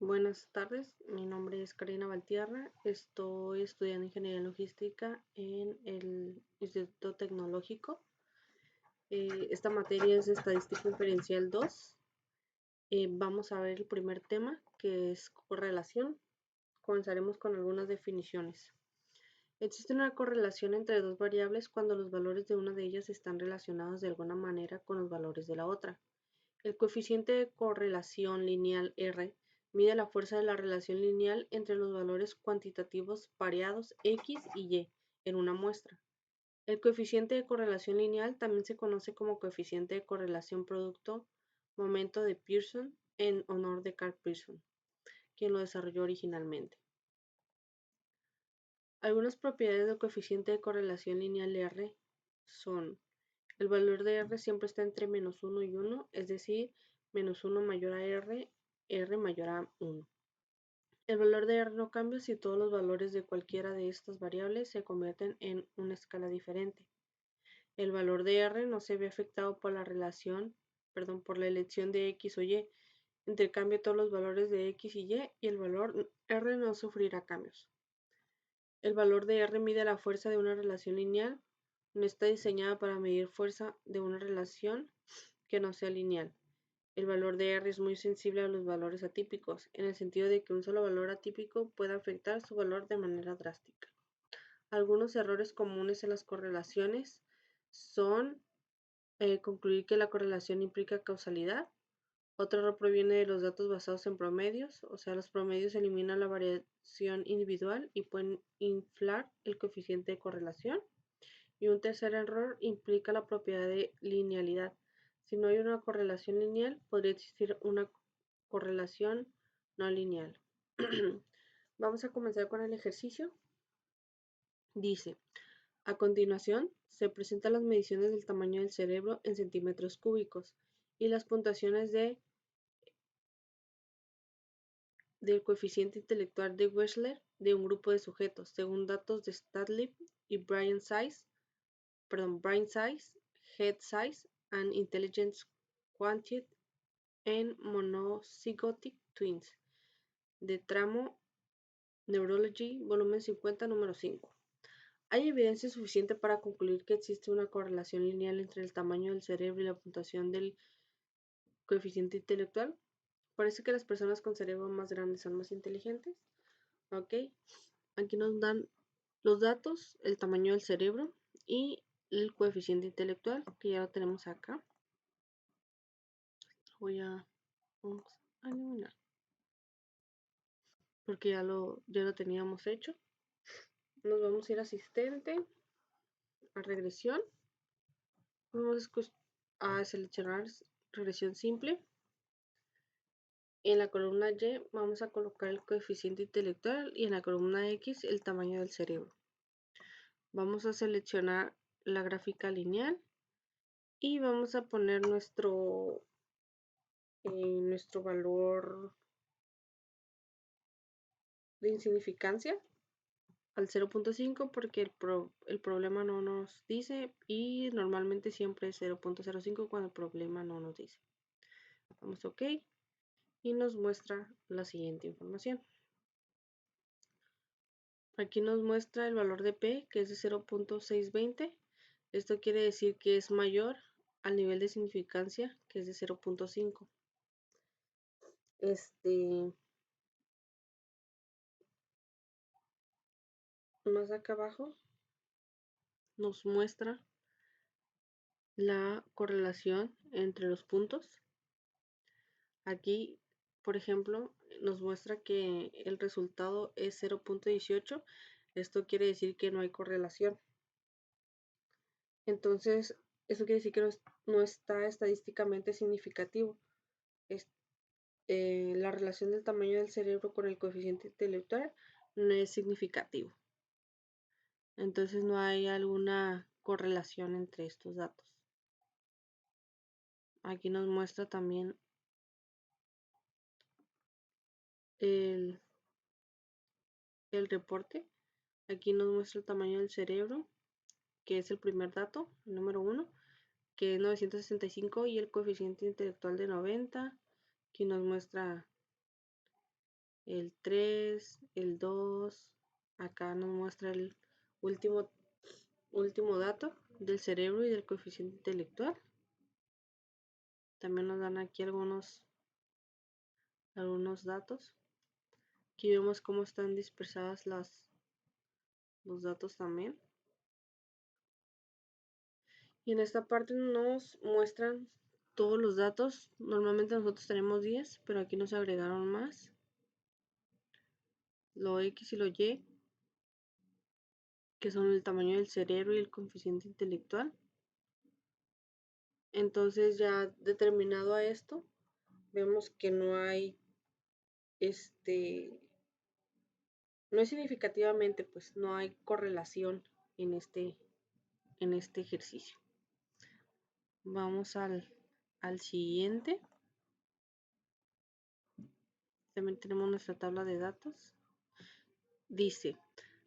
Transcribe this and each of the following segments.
Buenas tardes, mi nombre es Karina Valtierra, estoy estudiando Ingeniería Logística en el Instituto Tecnológico. Esta materia es de Estadística Inferencial 2. Vamos a ver el primer tema, que es correlación. Comenzaremos con algunas definiciones. Existe una correlación entre dos variables cuando los valores de una de ellas están relacionados de alguna manera con los valores de la otra. El coeficiente de correlación lineal R mide la fuerza de la relación lineal entre los valores cuantitativos pareados X y Y en una muestra. El coeficiente de correlación lineal también se conoce como coeficiente de correlación producto-momento de Pearson en honor de Karl Pearson, quien lo desarrolló originalmente. Algunas propiedades del coeficiente de correlación lineal R son: el valor de R siempre está entre -1 y 1, es decir, -1 mayor a R, R mayor a 1. El valor de R no cambia si todos los valores de cualquiera de estas variables se convierten en una escala diferente. El valor de R no se ve afectado por la elección de X o Y. Intercambia todos los valores de X y el valor R no sufrirá cambios. El valor de R mide la fuerza de una relación lineal. No está diseñada para medir fuerza de una relación que no sea lineal. El valor de R es muy sensible a los valores atípicos, en el sentido de que un solo valor atípico puede afectar su valor de manera drástica. Algunos errores comunes en las correlaciones son concluir que la correlación implica causalidad. Otro error proviene de los datos basados en promedios, o sea, los promedios eliminan la variación individual y pueden inflar el coeficiente de correlación. Y un tercer error implica la propiedad de linealidad. Si no hay una correlación lineal, podría existir una correlación no lineal. Vamos a comenzar con el ejercicio. Dice: a continuación, se presentan las mediciones del tamaño del cerebro en centímetros cúbicos y las puntuaciones del coeficiente intelectual de Wechsler de un grupo de sujetos, según datos de Statlib y brain size, head size, and intelligence quotient en monozygotic twins, de Tramo Neurology, volumen 50, número 5. Hay evidencia suficiente para concluir que existe una correlación lineal entre el tamaño del cerebro y la puntuación del coeficiente intelectual. Parece que las personas con cerebro más grandes son más inteligentes. Ok, aquí nos dan los datos, el tamaño del cerebro y el coeficiente intelectual, que ya lo tenemos acá. Vamos a eliminar, porque ya lo teníamos hecho. Nos vamos a ir a asistente, a regresión. Vamos a seleccionar regresión simple. En la columna Y vamos a colocar el coeficiente intelectual y en la columna X el tamaño del cerebro. Vamos a seleccionar la gráfica lineal y vamos a poner nuestro valor de insignificancia al 0.5 porque el problema no nos dice, y normalmente siempre es 0.05 cuando el problema no nos dice. Damos OK y nos muestra la siguiente información. Aquí nos muestra el valor de P, que es de 0.620. Esto quiere decir que es mayor al nivel de significancia, que es de 0.5. Más acá abajo nos muestra la correlación entre los puntos. Aquí, por ejemplo, nos muestra que el resultado es 0.18. Esto quiere decir que no hay correlación. Entonces, eso quiere decir que no está estadísticamente significativo. La relación del tamaño del cerebro con el coeficiente intelectual no es significativo. Entonces no hay alguna correlación entre estos datos. Aquí nos muestra también el reporte. Aquí nos muestra el tamaño del cerebro, que es el primer dato, el número 1, que es 965, y el coeficiente intelectual de 90. Aquí nos muestra el 3, el 2. Acá nos muestra el último dato del cerebro y del coeficiente intelectual. También nos dan aquí algunos datos. Aquí vemos cómo están dispersadas los datos también. Y en esta parte nos muestran todos los datos. Normalmente nosotros tenemos 10, pero aquí nos agregaron más. Lo X y lo Y, que son el tamaño del cerebro y el coeficiente intelectual. Entonces, ya determinado a esto, vemos que no hay no es significativamente, pues no hay correlación en este ejercicio. Vamos al siguiente. También tenemos nuestra tabla de datos. Dice: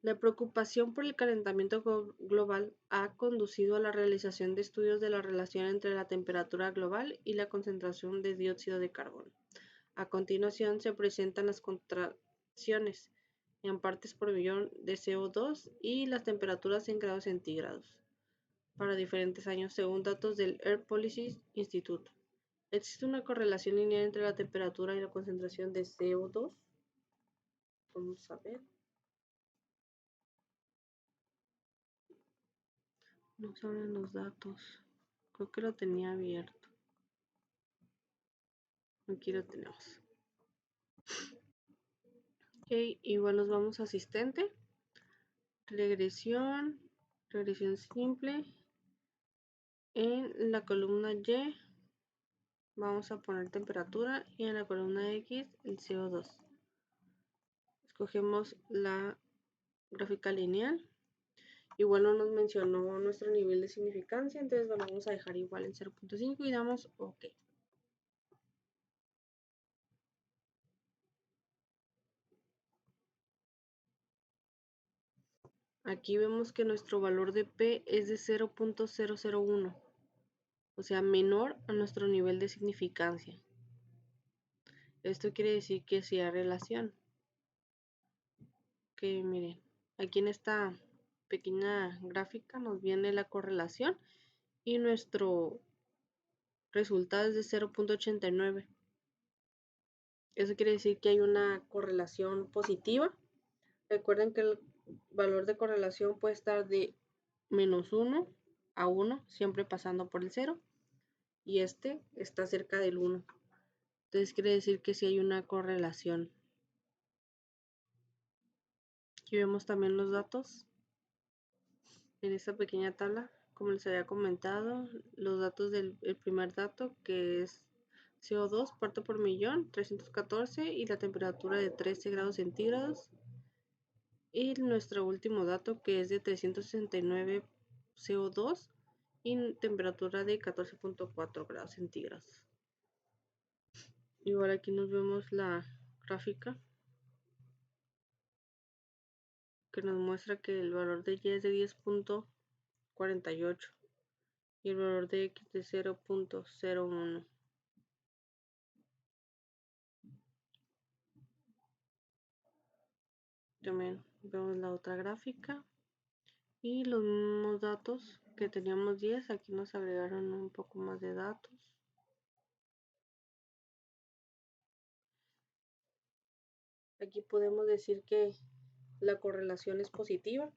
la preocupación por el calentamiento global ha conducido a la realización de estudios de la relación entre la temperatura global y la concentración de dióxido de carbono. A continuación se presentan las contracciones en partes por millón de CO2 y las temperaturas en grados centígrados para diferentes años según datos del Air Policy Institute. ¿Existe una correlación lineal entre la temperatura y la concentración de CO2? Vamos a ver. No salen los datos. Creo que lo tenía abierto. Aquí lo tenemos. Ok, igual nos vamos a asistente. Regresión simple. En la columna Y vamos a poner temperatura y en la columna X el CO2. Escogemos la gráfica lineal. Igual no nos mencionó nuestro nivel de significancia, entonces lo vamos a dejar igual en 0.5 y damos OK. Aquí vemos que nuestro valor de P es de 0.001, o sea, menor a nuestro nivel de significancia. Esto quiere decir que sí hay relación. Que miren, aquí en esta pequeña gráfica nos viene la correlación y nuestro resultado es de 0.89. Eso quiere decir que hay una correlación positiva. Recuerden que el valor de correlación puede estar de -1 a 1, siempre pasando por el 0. Y este está cerca del 1. Entonces quiere decir que sí hay una correlación. Aquí vemos también los datos. En esta pequeña tabla, como les había comentado, los datos del primer dato, que es CO2 parto por millón, 314, y la temperatura de 13 grados centígrados. Y nuestro último dato, que es de 369 CO2 y temperatura de 14.4 grados centígrados. Igual aquí nos vemos la gráfica que nos muestra que el valor de Y es de 10.48 y el valor de X de 0.01. También vemos la otra gráfica y los mismos datos que teníamos 10, aquí nos agregaron un poco más de datos. Aquí podemos decir que la correlación es positiva,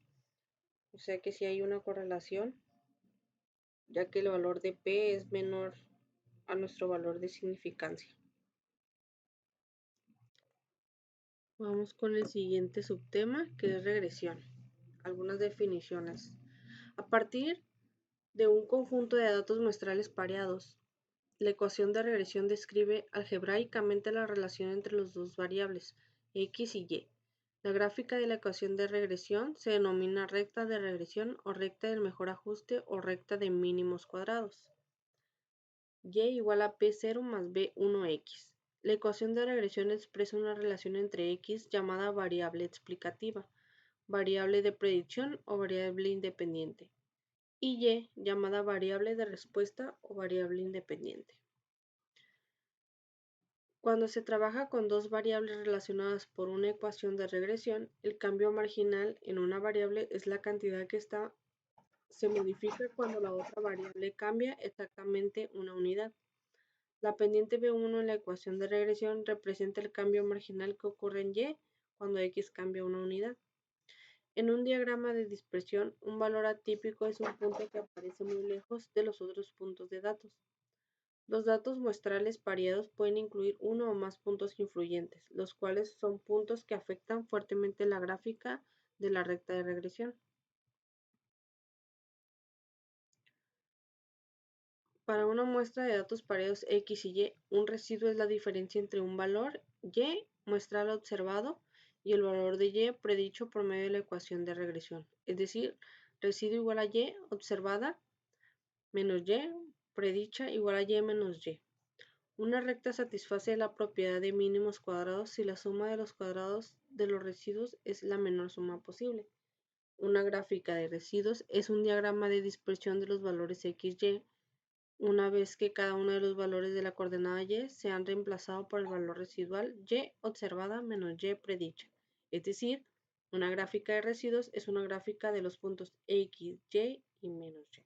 o sea que si hay una correlación, ya que el valor de P es menor a nuestro valor de significancia. Vamos con el siguiente subtema, que es regresión. Algunas definiciones. A partir de un conjunto de datos muestrales pareados, la ecuación de regresión describe algebraicamente la relación entre las dos variables, x y y. La gráfica de la ecuación de regresión se denomina recta de regresión o recta del mejor ajuste o recta de mínimos cuadrados. Y igual a P0 más B1X. La ecuación de regresión expresa una relación entre X llamada variable explicativa, variable de predicción o variable independiente, y Y llamada variable de respuesta o variable independiente. Cuando se trabaja con dos variables relacionadas por una ecuación de regresión, el cambio marginal en una variable es la cantidad que se modifica cuando la otra variable cambia exactamente una unidad. La pendiente B1 en la ecuación de regresión representa el cambio marginal que ocurre en Y cuando X cambia una unidad. En un diagrama de dispersión, un valor atípico es un punto que aparece muy lejos de los otros puntos de datos. Los datos muestrales pareados pueden incluir uno o más puntos influyentes, los cuales son puntos que afectan fuertemente la gráfica de la recta de regresión. Para una muestra de datos pareados X y Y, un residuo es la diferencia entre un valor Y muestral observado y el valor de Y predicho por medio de la ecuación de regresión. Es decir, residuo igual a Y observada menos Y predicha igual a Y menos Y. Una recta satisface la propiedad de mínimos cuadrados si la suma de los cuadrados de los residuos es la menor suma posible. Una gráfica de residuos es un diagrama de dispersión de los valores X, Y, una vez que cada uno de los valores de la coordenada Y se han reemplazado por el valor residual Y observada menos Y predicha. Es decir, una gráfica de residuos es una gráfica de los puntos X, Y y menos Y.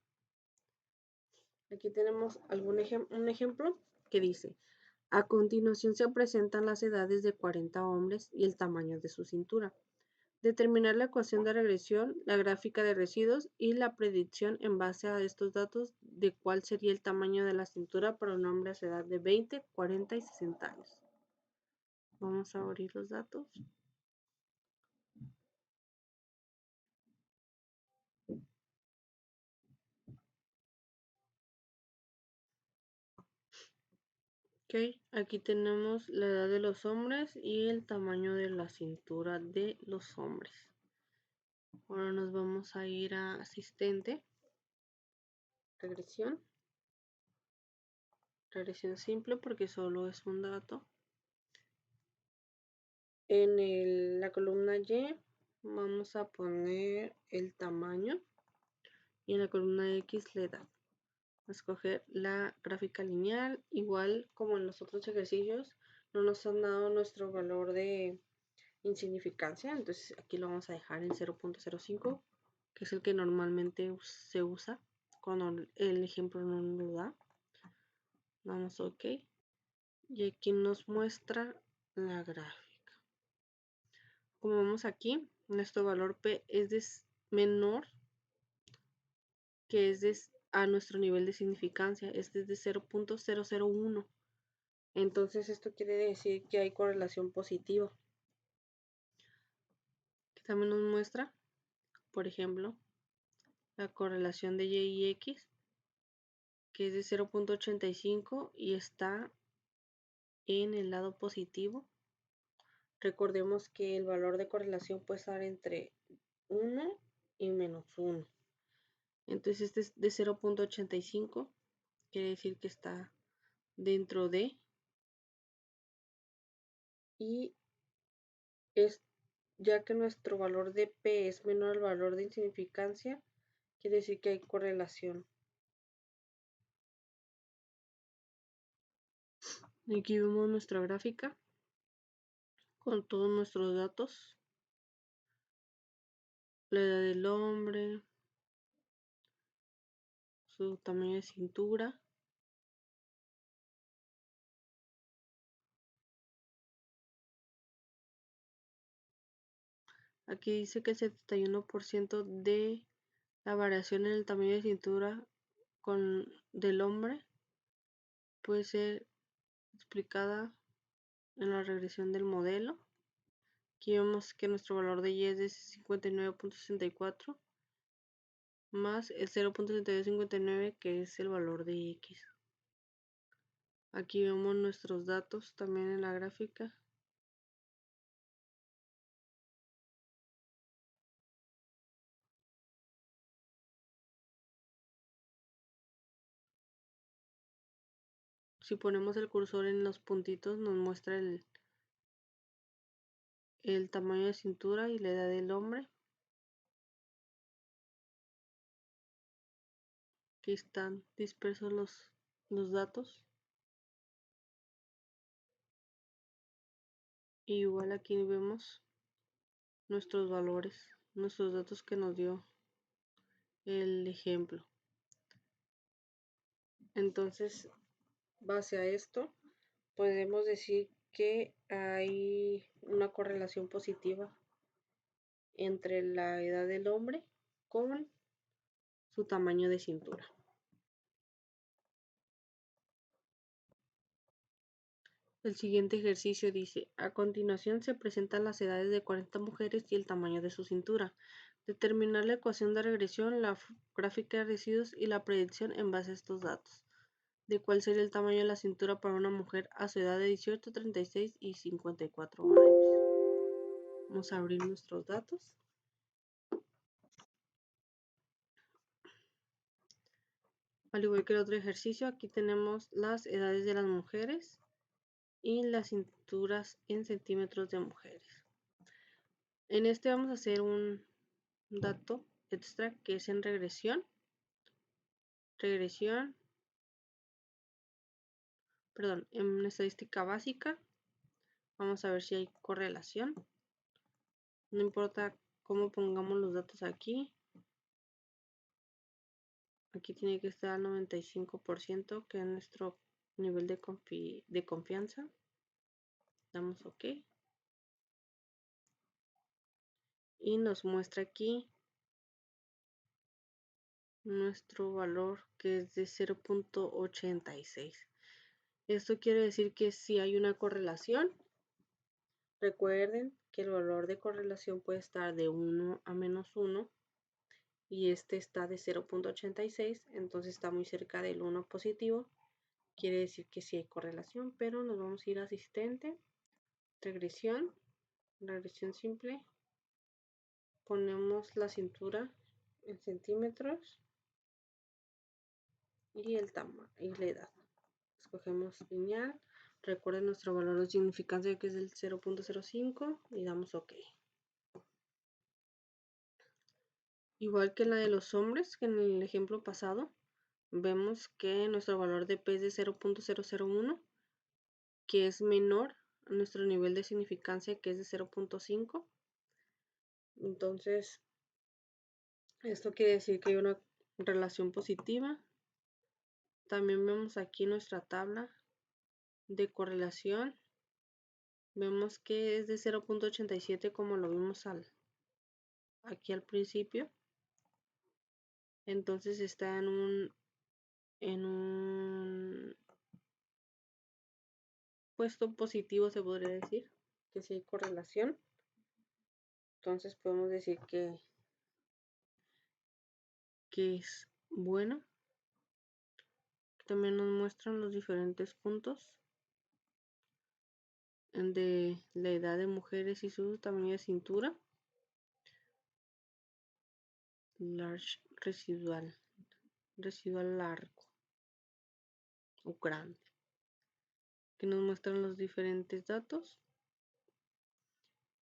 Aquí tenemos un ejemplo que dice: a continuación se presentan las edades de 40 hombres y el tamaño de su cintura. Determinar la ecuación de regresión, la gráfica de residuos y la predicción en base a estos datos de cuál sería el tamaño de la cintura para un hombre a su edad de 20, 40 y 60 años. Vamos a abrir los datos. Ok, aquí tenemos la edad de los hombres y el tamaño de la cintura de los hombres. Ahora nos vamos a ir a asistente, regresión simple porque solo es un dato. En la columna Y vamos a poner el tamaño y en la columna X la edad. A escoger la gráfica lineal, igual como en los otros ejercicios, no nos han dado nuestro valor de insignificancia, entonces aquí lo vamos a dejar en 0.05, que es el que normalmente se usa cuando el ejemplo no nos lo da. Damos OK y aquí nos muestra la gráfica. Como vemos aquí, nuestro valor P es menor que es a nuestro nivel de significancia, es de 0.001. Entonces esto quiere decir que hay correlación positiva. Que también nos muestra, por ejemplo, la correlación de Y y X, que es de 0.85 y está en el lado positivo. Recordemos que el valor de correlación puede estar entre 1 y -1. Entonces este es de 0.85, quiere decir que está dentro de, y es ya que nuestro valor de P es menor al valor de insignificancia, quiere decir que hay correlación. Aquí vemos nuestra gráfica con todos nuestros datos, la edad del hombre, su tamaño de cintura, aquí dice que el 71% de la variación en el tamaño de cintura del hombre puede ser explicada en la regresión del modelo. Aquí vemos que nuestro valor de Y es de 59.64 más el 0.7259 que es el valor de X. Aquí vemos nuestros datos también en la gráfica. Si ponemos el cursor en los puntitos nos muestra el tamaño de cintura y la edad del hombre. Aquí están dispersos los datos. Y igual aquí vemos nuestros valores, nuestros datos que nos dio el ejemplo. Entonces, base a esto, podemos decir que hay una correlación positiva entre la edad del hombre con su tamaño de cintura. El siguiente ejercicio dice, a continuación se presentan las edades de 40 mujeres y el tamaño de su cintura. Determinar la ecuación de regresión, la gráfica de residuos y la predicción en base a estos datos. De cuál sería el tamaño de la cintura para una mujer a su edad de 18, 36 y 54 años. Vamos a abrir nuestros datos. Al igual que el otro ejercicio, aquí tenemos las edades de las mujeres y las cinturas en centímetros de mujeres. En este vamos a hacer un dato extra que es en regresión. En estadística básica. Vamos a ver si hay correlación. No importa cómo pongamos los datos aquí. Aquí tiene que estar al 95%, que es nuestro nivel de confianza. Damos OK. Y nos muestra aquí nuestro valor, que es de 0.86. Esto quiere decir que si hay una correlación. Recuerden que el valor de correlación puede estar de 1 a -1 y este está de 0.86, entonces está muy cerca del 1 positivo. Quiere decir que sí hay correlación, pero nos vamos a ir a asistente, regresión simple. Ponemos la cintura en centímetros y el tamaño y la edad. Escogemos lineal. Recuerden nuestro valor de significancia, que es del 0.05, y damos OK. Igual que la de los hombres, que en el ejemplo pasado, vemos que nuestro valor de P es de 0.001, que es menor a nuestro nivel de significancia, que es de 0.5. Entonces, esto quiere decir que hay una relación positiva. También vemos aquí nuestra tabla de correlación. Vemos que es de 0.87, como lo vimos aquí al principio. Entonces está en un puesto positivo, se podría decir, que sí hay correlación. Entonces podemos decir que es bueno. También nos muestran los diferentes puntos de la edad de mujeres y su tamaño de cintura. Large, residual largo o grande, que nos muestran los diferentes datos.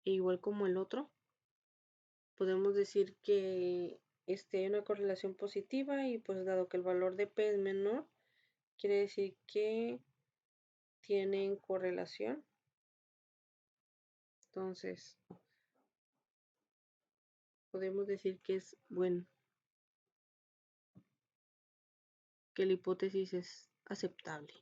E igual como el otro, podemos decir que hay una correlación positiva, y pues dado que el valor de P es menor, quiere decir que tienen correlación. Entonces podemos decir que es bueno, que la hipótesis es aceptable.